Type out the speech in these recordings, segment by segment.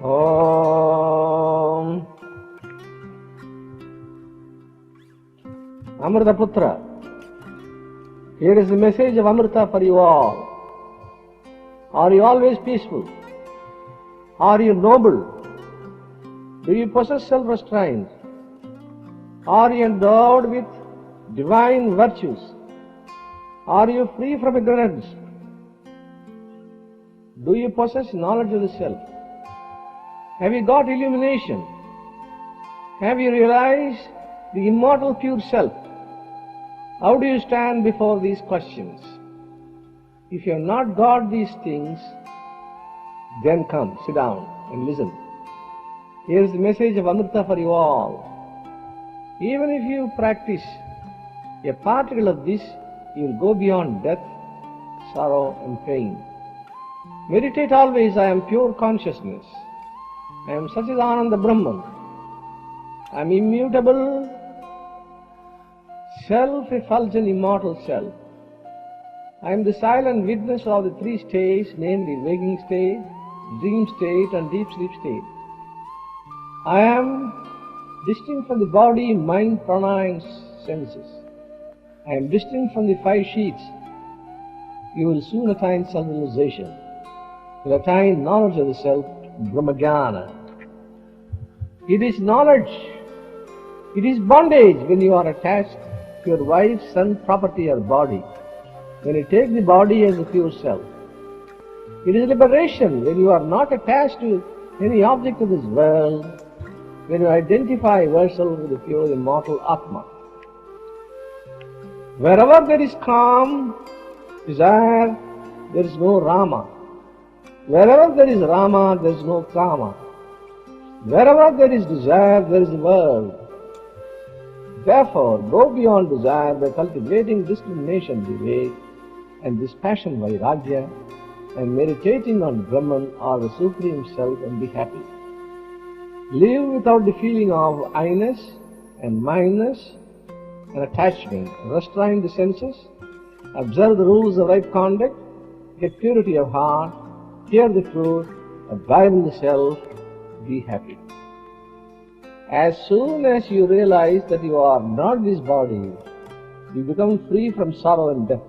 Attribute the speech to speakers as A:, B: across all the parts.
A: Om Amritaputra. Here is the message of Amrita for you all. Are you always peaceful? Are you noble? Do you possess self-restraint? Are you endowed with divine virtues? Are you free from ignorance? Do you possess knowledge of the self? Have you got illumination? Have you realized the immortal pure self? How do you stand before these questions? If you have not got these things, then come, sit down and listen. Here is the message of Amrita for you all. Even if you practice a particle of this, you will go beyond death, sorrow and pain. Meditate always, I am pure consciousness. I am Satchidananda Brahman. I am immutable, self-effulgent, immortal self. I am the silent witness of the three states, namely waking state, dream state and deep sleep state. I am distinct from the body, mind, prana and senses. I am distinct from the five sheets. You will soon attain self-realization. You will attain knowledge of the self, Brahmajnana. It is knowledge. It is bondage when you are attached to your wife, son, property or body. When you take the body as a pure self. It is liberation when you are not attached to any object of this world, when you identify yourself with the pure immortal Atma. Wherever there is calm, desire, there is no Rama. Wherever there is Rama, there is no Kama. Wherever there is desire, there is the world. Therefore, go beyond desire by cultivating discrimination, Vivek, and dispassion, Vairagya, and meditating on Brahman or the Supreme Self and be happy. Live without the feeling of I-ness and mine-ness and attachment. Restrain the senses, observe the rules of right conduct, get purity of heart, hear the truth, abide in the self, be happy. As soon as you realize that you are not this body, you become free from sorrow and death.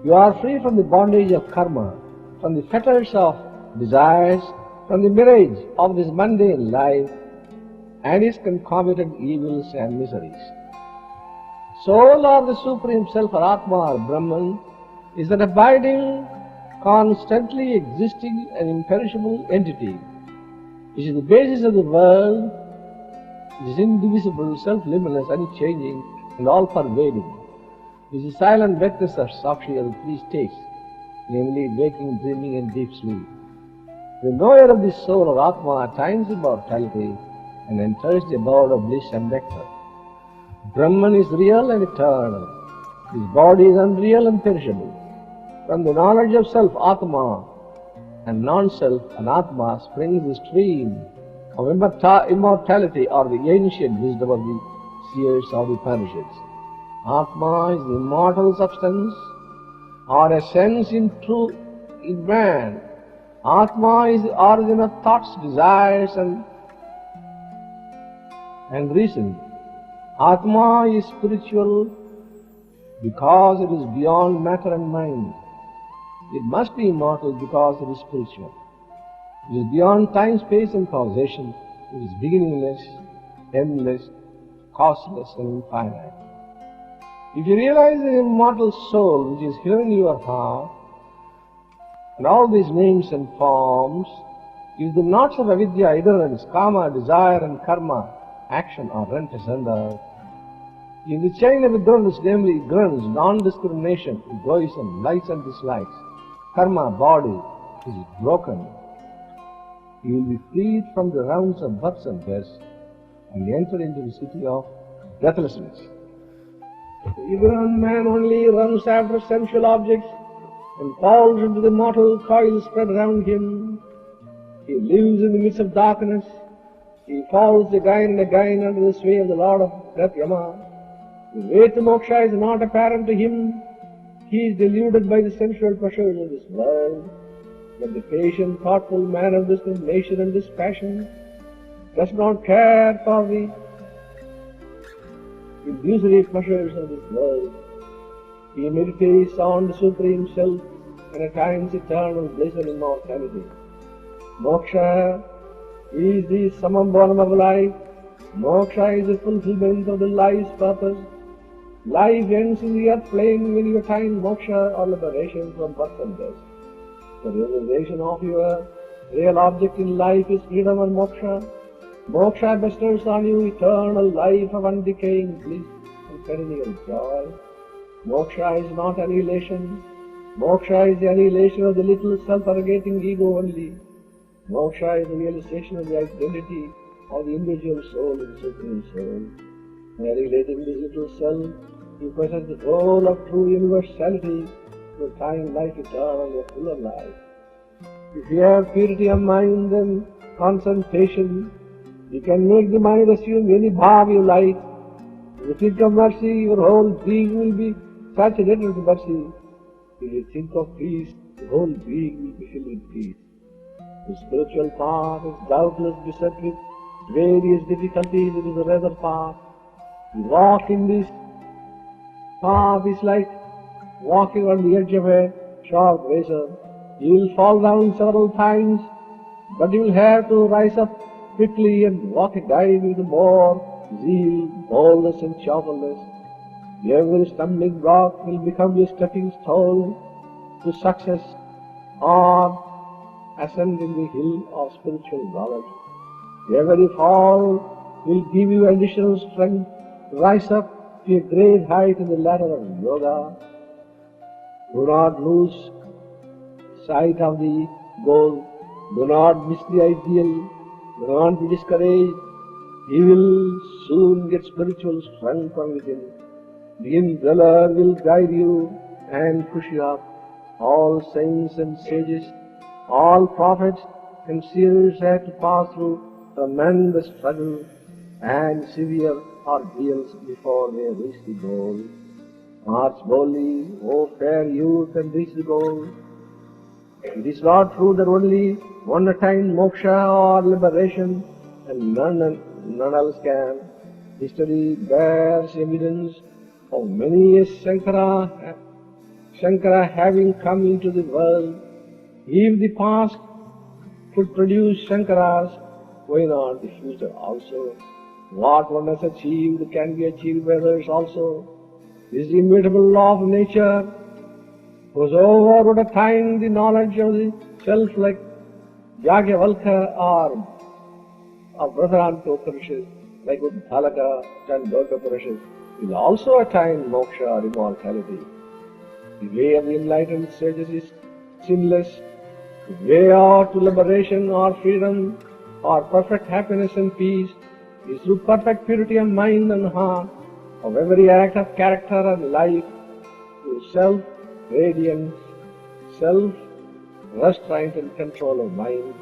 A: You are free from the bondage of karma, from the fetters of desires, from the mirage of this mundane life and its concomitant evils and miseries. Soul or the Supreme Self or Atma or Brahman is an abiding, constantly existing and imperishable entity, which is the basis of the world. It is indivisible, self-limitless, unchanging and all-pervading. It is the silent vectors of Sakshi of the three states, namely waking, dreaming and deep sleep. The knower of this soul or Atma attains immortality and enters the abode of bliss and nectar. Brahman is real and eternal. His body is unreal and perishable. From the knowledge of self, Atma, and non-self, Anatma, springs the stream of immortality or the ancient wisdom of the seers of the Upanishads. Atma is the immortal substance or essence in truth in man. Atma is the origin of thoughts, desires and reason. Atma is spiritual because it is beyond matter and mind. It must be immortal because it is spiritual. It is beyond time, space and causation. It is beginningless, endless, causeless and infinite. If you realize the immortal soul which is here in your heart, and all these names and forms, if the knots of avidya, ignorance, kama, desire and karma, action are rent asunder, in the chain of ignorance, namely ignorance, non-discrimination, egoism, likes and dislikes, karma, body, is broken, you will be freed from the rounds of births and deaths and enter into the city of deathlessness. The ignorant man only runs after sensual objects and falls into the mortal coil spread around him. He lives in the midst of darkness. He falls again and again under the sway of the Lord of Death, Yama. The way to moksha is not apparent to him. He is deluded by the sensual pleasures of this world. But the patient, thoughtful man of this nature and this passion does not care for the illusory pleasures of this world. He meditates on the Supreme Self and attains eternal bliss and immortality. Moksha is the summum bonum of life. Moksha is the fulfillment of the life's purpose. Life ends in the earth plane when you attain moksha or liberation from birth and death. The realization of your real object in life is freedom and moksha. Moksha bestows on you eternal life of undecaying bliss and perennial joy. Moksha is not annihilation. Moksha is the annihilation of the little self-arrogating ego only. Moksha is the realization of the identity of the individual soul in the Supreme Soul. Annihilating this little self, you possess the whole of true universality to attain life eternal, a fuller life. If you have purity of mind and concentration, you can make the mind assume any bhav you like. If you think of mercy, your whole being will be saturated with mercy. If you think of peace, the whole being will be filled with peace. The spiritual path is doubtless beset with various difficulties. It is a rather path. You walk in this path is like walking on the edge of a sharp razor. You will fall down several times, but you will have to rise up quickly and walk a dive with more zeal, boldness and cheerfulness. Every stumbling block will become a stepping stone to success or ascend in the hill of spiritual knowledge. Every fall will give you additional strength to rise up to a great height in the ladder of yoga. Do not lose sight of the goal. Do not miss the ideal. Do not be discouraged. You will soon get spiritual strength from within. The indweller will guide you and push you up. All saints and sages, all prophets and seers had to pass through tremendous struggle and severe ordeals before they reach the goal. March boldly, O fair youth, and reach the goal. It is not true that only one attains moksha or liberation and none else can. History bears evidence of many a Shankara having come into the world. If the past could produce Shankaras, why not the future also? What one has achieved can be achieved by others also. This is the immutable law of nature. Whosoever would attain the knowledge of the self like Yagyavalkya or Brahmanto Upanishad, like Uddalaka Chandogya Upanishad, will also attain moksha or immortality. The way of the enlightened sages is sinless. The way out to liberation or freedom or perfect happiness and peace is through perfect purity of mind and heart, of every act of character and life, through self-radiance, self-restraint and control of mind,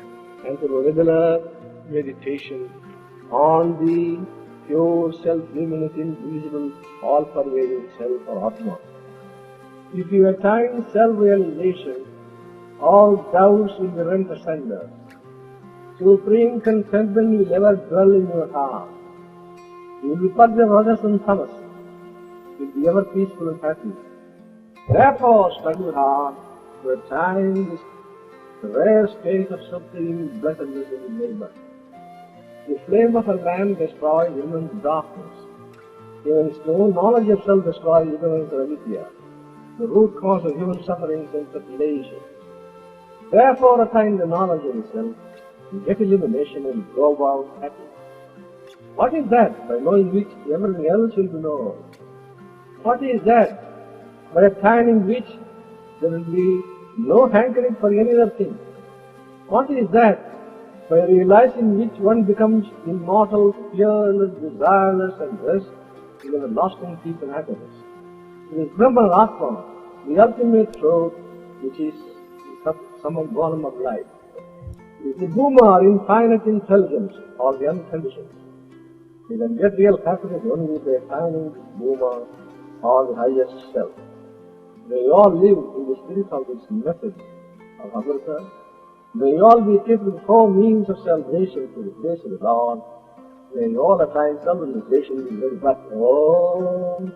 A: and through regular meditation on the pure self-luminous, invisible, all-pervading self or Atma. If you attain self-realization, all doubts will be rent asunder. Supreme contentment will ever dwell in your heart. You will be purged of rajas and tamas. You will be ever peaceful and happy. Therefore, struggle hard to attain this rare state of supreme blessedness in the neighbor. The flame of a lamp destroys immense darkness. Even no knowledge of self destroys ignorance or avidya, the root cause of human sufferings and tribulations. Therefore, attain the knowledge of the self, get illumination and go about happy. What is that by knowing which everything else will be known? What is that by attaining which there will be no hankering for any other thing? What is that by realizing which one becomes immortal, fearless, desireless and rest in everlasting peace and happiness? It is Brahman Atma, the ultimate truth, which is the summum bonum of life. It is the Bhuma, infinite intelligence, or the unconditioned. You can get real happiness only by attaining Bhuma, or the highest self. They all live in the spirit of this message of Amrita May you all be kept with four means of salvation to the place of the Lord. May you all find some realization in the very back. Oh.